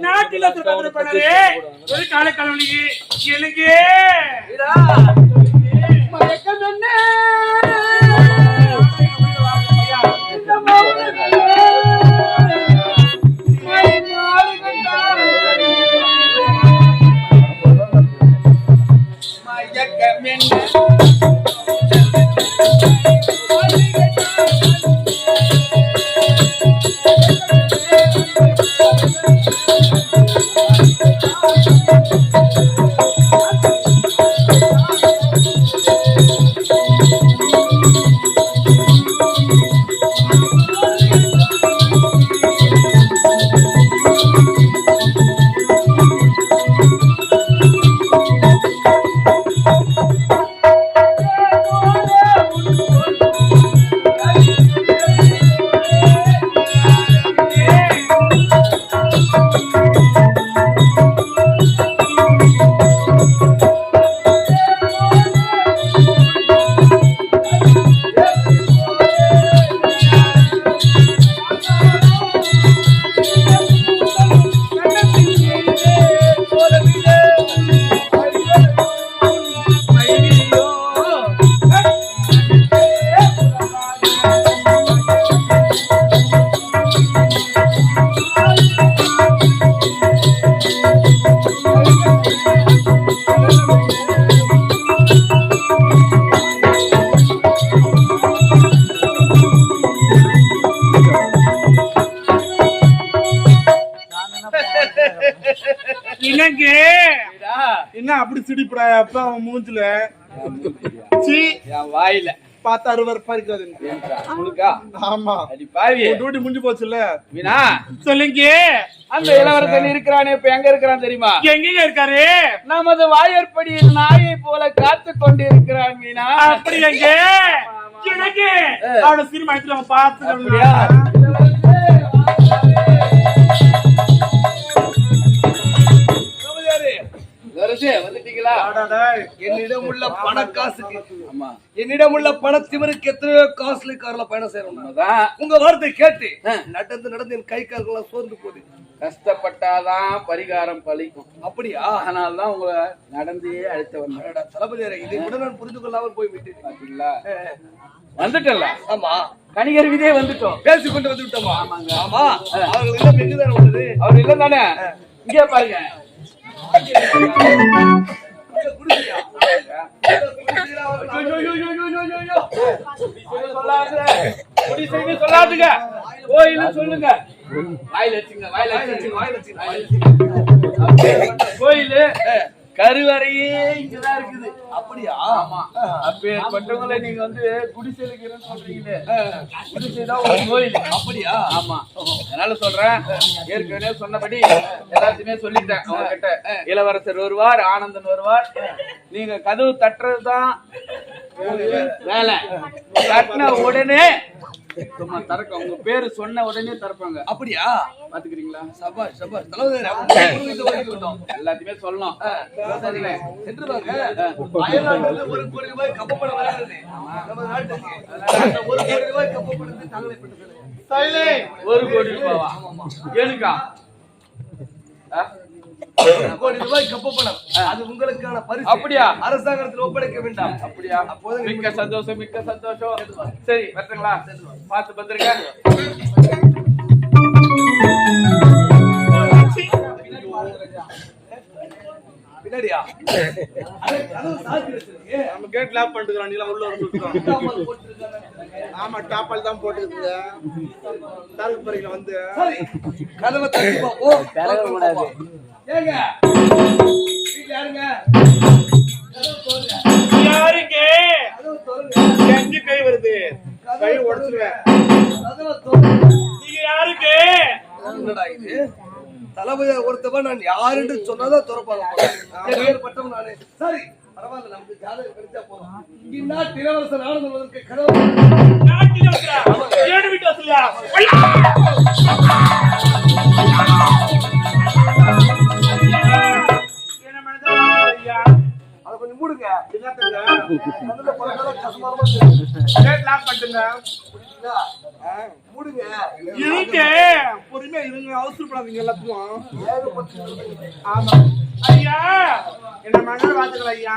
நாட்டில ஒரு கால கலவலிக்கு எனக்கு மயக்கம் என்ன என்ன அப்படி சிரிப்பா அப்ப அவன் மூஞ்சில வாயில பார்த்தா அருவருப்பா இருக்காது. ஆமா டூட்டி முடிஞ்சு போச்சுல்ல. வீணா சொல்லுங்க. அந்த இளவரசன் இருக்கிறானே இப்ப எங்க இருக்கிறான் தெரியுமா? எங்க இருக்காரு? நமது வாயற்படியில் நாயை போல காத்து கொண்டு இருக்கிறான். வீணா அப்படி எங்க எனக்கு அவன சினிமாத்துல அவன் பார்த்து என்னிடம் உள்ள பண காசுக்கு என்னிடம் உள்ள பணத்திவருக்கு எத்தனையோ காஸ்ட்லி கார்ல பயணம் செய்யணும். உங்க வார்த்தை கேட்டு நடந்து நடந்து என் கை கால்கள் சோர்ந்து போகுது. கஷ்டப்பட்டாதான் பரிகாரம் பலிக்கும். அப்படியா? அதனாலதான் உங்களை நடந்தே அழைத்து வந்தேன். தளபதியாரே இதை கூட நான் புரிந்து கொள்ளாமல் போய் விட்டேன். பாத்தீங்களா வந்துட்டல? ஆமா கணிகர் விதே வந்துட்டோம். பேசிக்கொண்டு வந்து விட்டோமா? ஆமாங்க. ஆமா அவர்கள் எல்லாம் எங்குதானே உள்ளது? அவர் இல்ல தானே? இங்கே பாருங்க. சொல்லாதுங்க சொல்லுங்க. கோயிலு கருவறையே இங்கதான் இருக்குது. அப்படியா? ஆமா. அப்பேற்பட்டவங்களை நீங்க வந்து குடிசைலுக்கு சொல்றீங்களே, குடிசைதான் ஒரு கோயில். அப்படியா? ஆமா. அதனால சொல்றேன், ஏற்கனவே சொன்னபடி எல்லாத்தையுமே சொல்லிட்டேன் அவங்க கிட்ட. இளவரசர் வருவார், ஆனந்தன் வருவார். நீங்க கதவு தட்டுறதுதான் வேலை. தட்டின உடனே சும்மா திறக்க, உங்க பேரு சொன்ன உடனே திறப்பாங்க. அப்படியா? பாத்துக்கிறீங்களா? சபாஷ் சபாஷ். எல்லாத்தையுமே சொல்லணும். ஒரு கோடி ரூபாய் கப்பப்பட வருகிறது நம்ம நாட்டுக்கு. ஒரு கோடி ரூபாய் கப்பப்படுத்து தங்களை பெற்று. ஒரு கோடி ரூபாவா? ஏனுக்கா? கோடி ரூபாய் கப்பப்படம், அது உங்களுக்கான பரிசு. அப்படியா? அரசாங்கத்தில் ஒப்படைக்க வேண்டாம். அப்படியா? அப்போது மிக்க சந்தோஷம், மிக்க சந்தோஷம். சரி வரட்டுங்களா? பார்த்து பத்திருக்க. பின்னாடியா? நம்ம கேட் லாக் பண்ணிட்டுறோம். நீங்க உள்ள வர சொல்றோம். ஆமா டாப்பால் தான் போட்டுருக்குங்க. தாலுக்கு பரியில வந்து கதவை தட்டி போ. தரவே கூடாது. ஏங்க வீட்ல யாருங்க? யாருங்க? கதவை தோறுங்க. எங்க கை வருது? கை உடைச்சிடுவேன். கதவை தோறுங்க. நீங்க யாருங்க? என்னடா இது? தளபதியா ஒருத்தவன் நான் யாருன்னு சொன்னாதான் திறப்பாங்க. ஏற்பட்டவன் நானே. சரி பரவாயில்ல, நமக்கு ஜாதகம் கிடைச்சா போதும். இந்நாட்டு இளவரசர் ஆனந்தவதற்கு கதவு ஏடு விட்டு வசலியா? அதை கொஞ்சம் மூடுங்க. கசமாரமா லாக் பண்ணுங்க. மூடுங்க. இருங்க, பொறுமையா இருங்க, அவசரப்படாதீங்க எல்லாத்துக்கும். ஆமா ஐயா, என்ன மகள் வாத்துக்கள் ஐயா.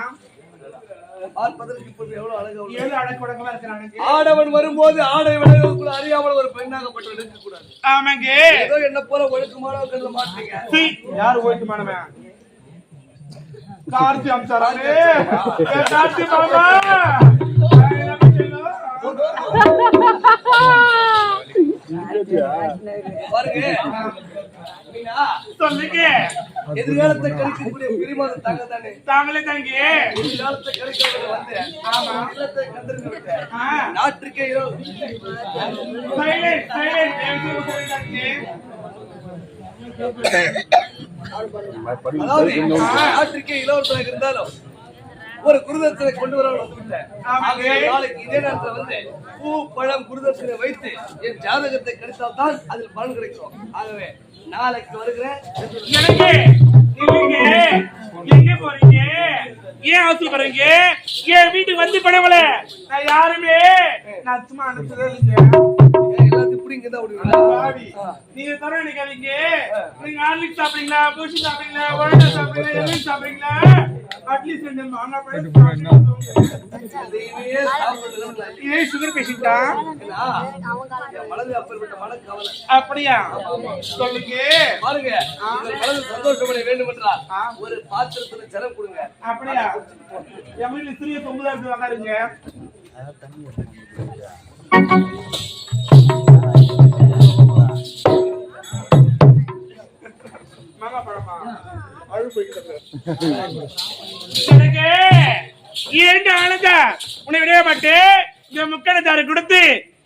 பார்ப்பதற்கு இப்ப எவ்வளவு அழகா ஏழு அடக்குடங்களா இருக்கிறானுங்க. ஆடவன் வரும்போது ஆடை விளையாட அறியாமல் ஒரு பெண்ணாகப்பட்டு எடுக்க கூடாது. ஆமாங்க. ஏதோ என்ன போல ஒழுக்கமானவர்கள் மாட்டீங்க. யாரு ஒழுக்கமானவன்? கார்த்தி அம்சாராமே, கார்த்தி மாமா. சொல்லுங்க. எதிர்காலத்தை கழிக்கக்கூடிய பிரிமாத தாங்க தானே தாங்களே தாங்க. எதிர்காலத்தை கழிக்க வந்து இல்லத்தை கண்டிருக்க விட்டேன். நாட்டுக்கே அதாவது நாட்டுக்கே இளவரசனாக இருந்தாலும் ஒரு குருதட்சனை கொண்டு வர நாளைக்கு இதே நேரத்தில் வந்து பூ பழம் குருதட்சனை வைத்து என் ஜாதகத்தை கிடைத்தால் தான் அதில் பலன் கிடைக்கும். ஆகவே நாளைக்கு வருகிறேன். எங்க போறீங்க? ஏன் அவசரப்படுறீங்க? என் வீட்டுக்கு வந்து படவல நான் யாருமே நான் சும்மா அனுப்புறதே இல்லைங்க. எல்லாத்தையும் பிடிங்க தான் விடுவீங்களா? நீங்க தர நினைக்காதீங்க. நீங்க ஆர்லிக் சாப்பிடுறீங்களா, பூசி சாப்பிடுறீங்களா, ஒழுங்கா சாப்பிடுறீங்களா, எதுவும் சாப்பிடுறீங்களா? அட்லீஸ்ட் இந்த மானா இதே சுகர் பேஷண்டா? மனது அப்பேற்பட்ட மனக்கவலை. அப்படியா? சொல்லுங்க. பாருங்க, மனது சந்தோஷப்பட வேண்டும் என்றால் ஒரு பாத்திரத்துல ஜலம் கொடுங்க. அப்படியா? என் வீட்டுல சிறிய தொங்குதா இருக்கு, உக்காருங்க. மாமா பழமா அழு போய்கிட்டு ஏன் ஆனந்தா உன்னை விடைய மாட்டு என் முக்கணத்தாரு கொடுத்து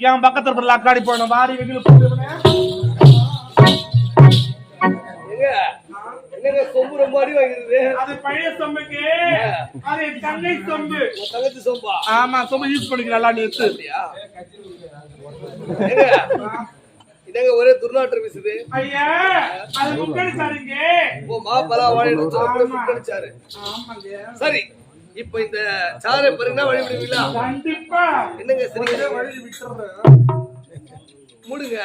என் பக்கத்துல அக்காடி போன மாறி வெகுல சொம்பு ரொம்ப அடி வாங்கிறது. அது பழைய சொம்புக்கு, அது தங்கை சொம்பு. தங்கச்சி சொம்பா? ஆமா, சொம்பு யூஸ் பண்ணிக்கலாம். நிறுத்து. இதங்க ஒரே துர்நாற்றம் வீசுது. ஐயா, அது முக்கணிச்சாருங்க. ஓ மாப்பலா வாழை முக்கணிச்சாரு. சரி, இப்ப இந்த சாரை பாருங்க, வழி விடுவீங்களா? கண்டிப்பா. என்னங்க சரி, வழி விட்டுறேன். மூடுங்க.